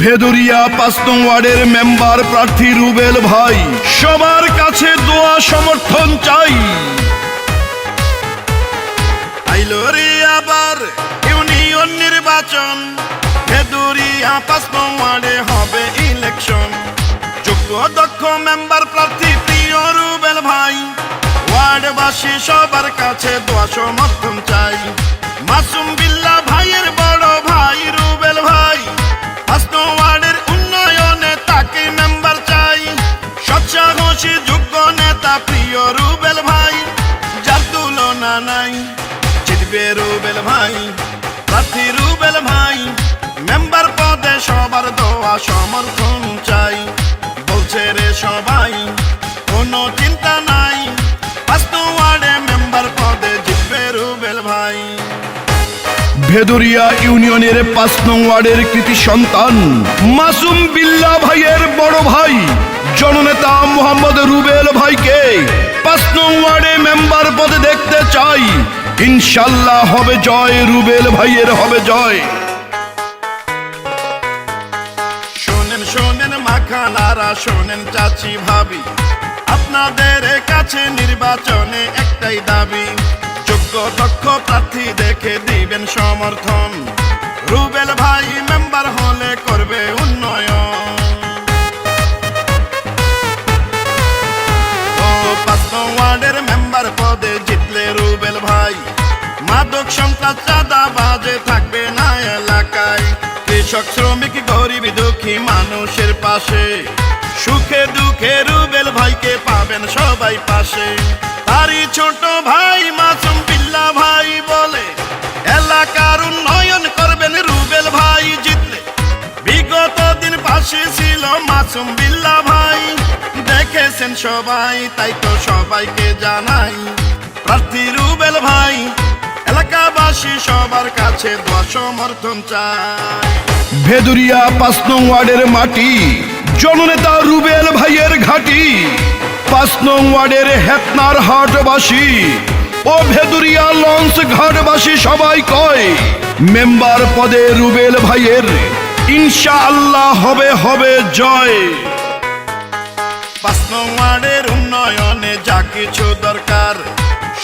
ভেদুরিয়া ৫ নং ওয়ার্ডের মেম্বার প্রার্থী রুবেল ভাই, সবার কাছে দোয়া সমর্থন চাই। আইলো রে আবার ইউনিয়ন নির্বাচন, ভেদুরিয়া ৫ নং ওয়ার্ডে হবে ইলেকশন। যোগ্য দক্ষ মেম্বার প্রার্থী প্রিয় রুবেল ভাই, ওয়ার্ডবাসী সবার কাছে দোয়া সমর্থন চাই। মাসুম বিল্লাহ ভাইয়ের বড় ভাই রুবেল ভাই, ৫ নং ওয়ার্ডের উন্নয়নে তাকে মেম্বার চাই। সৎসাহসী যোগ্য নেতা প্রিয় রুবেল ভাই, যার তুলনা নাই। জিতবে রুবেল ভাই, প্রার্থী রুবেল ভাই, মেম্বার পদে সবার দোয়া সমর্থন চাই। বলছে রে সবাই কোনো চিন্তা নাই, ৫ নং ওয়ার্ডে মেম্বার পদে জিতবে রুবেল ভাই। ভেদুরিয়া ইউনিয়নের ৫ নং ওয়ার্ডের কৃতি সন্তান মাসুম বিল্লাহ ভাইয়ের বড় ভাই জননেতা মোহাম্মদ রুবেল ভাইকে ৫ নং ওয়ার্ডে মেম্বার পদে দেখতে চাই। ইনশাল্লাহ হবে জয়, রুবেল ভাইয়ের হবে জয়। শোনেন শোনেন মাখানারা, শোনেন চাচি ভাবি, আপনাদের কাছে নির্বাচনে একটাই দাবি, যোগ্য দক্ষ প্রার্থী দেখে দিবেন সমর্থন। রুবেল ভাই মেম্বার হলে করবে উন্নয়ন। ও ৫ নং ওয়ার্ডের মেম্বার পদে জিতলে রুবেল ভাই, মাদক সন্ত্রাস চাঁদাবাজে থাকবে না এলাকায়। কৃষক শ্রমিক গরিব দুঃখী মানুষের পাশে, সুখে দুঃখে রুবেল ভাইকে পাবেন সবাই পাশে। তারই ছোট ভাই মাসুম বিল্লাহ ভাই বলে, এলাকার উন্নয়ন করবেন রুবেল ভাই জিতলে। বিগত দিন পাশে ছিল মাসুম বিল্লাহ ভাই, দেখেছেন সবাই, তাই তো সবাইকে জানাই। প্রার্থী রুবেল ভাই, এলাকাবাসী সবার কাছে দোয়া সমর্থন চাই। ভেদুরিয়া ৫ নং ওয়ার্ডের মাটি জননেতা রুবেল ভাইয়ের ঘাঁটি। ৫ নং ওয়ার্ডের হেতনার হাটবাসী ও ভেদুরিয়া লঞ্চ ঘাটবাসী সবাই কয়, মেম্বার পদে রুবেল ভাইয়ের ইনশাআল্লাহ হবে হবে জয়। ৫ নং ওয়ার্ডের উন্নয়নে যা কিছু দরকার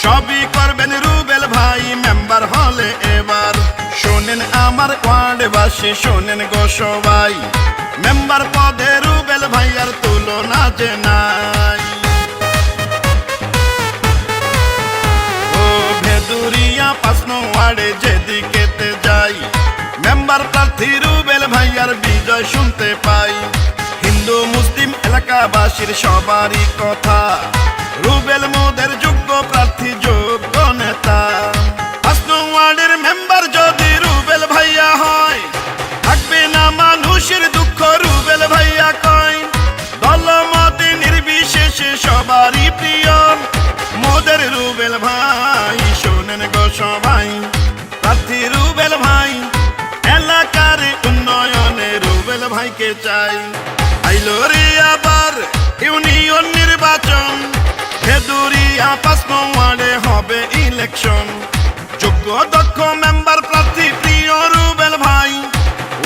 সবই করবেন রুবেল ভাই মেম্বার হলে এবার। শোনেন আমার ওয়ার্ডবাসী, শোনেন গো সবাই, মেম্বার পদে রুবেল ভাই আর তুলনা যে নাই। ও ভেদুরিয়া ৫ নং ওয়ার্ডে যেদিকেতে যাই, মেম্বার প্রার্থী রুবেল ভাই আর বিজয় শুনতে পাই। হিন্দু মুসলিম এলাকাবাসীর সবারই কথা, রুবেল মোদের যোগ্য প্রার্থী যোগ্য নেতা। ৫ নং ওয়ার্ডের মেম্বার যদি রুবেল ভাইয়া হয়, থাকবে না মানুষের দুঃখ রুবেল ভাইয়া কয়। দলমতে নির্বিশেষে সবারই প্রিয় মোদের রুবেল ভাই। শোনেন গো সবাই, প্রার্থী রুবেল ভাই, এলাকার উন্নয়নে রুবেল ভাইকে চাই। আইলো রে আবার ইউনিয়ন নির্বাচন, ভেদুরিয়া ৫ নং ওয়ার্ডে হবে ইলেকশন। যোগ্য দক্ষ মেম্বার প্রার্থী প্রিয় রুবেল ভাই,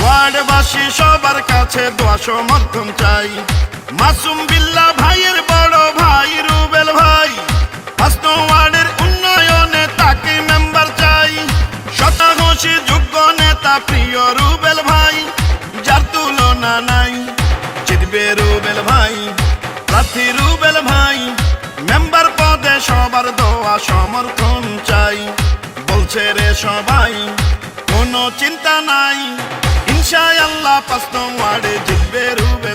ওয়ার্ডবাসী সবার কাছে দোয়া সমর্থন চাই। মাসুম বিল্লাহ ভাইয়ের বড় ভাই রুবেল ভাই, ৫ নং ওয়ার্ডের উন্নয়নে তাকে মেম্বার চাই। সৎসাহসী যোগ্য নেতা প্রিয় রুবেল ভাই, যার তুলনা নাই। জিতবে রুবেল ভাই, প্রার্থী রুবেল ভাই, মেম্বার পদে সবার দোয়া সমর্থন চাই। বলছে রে সবাই কোনো চিন্তা নাই, ইনশাআল্লাহ ৫ নং ওয়ার্ডে জিতবে রুবেল।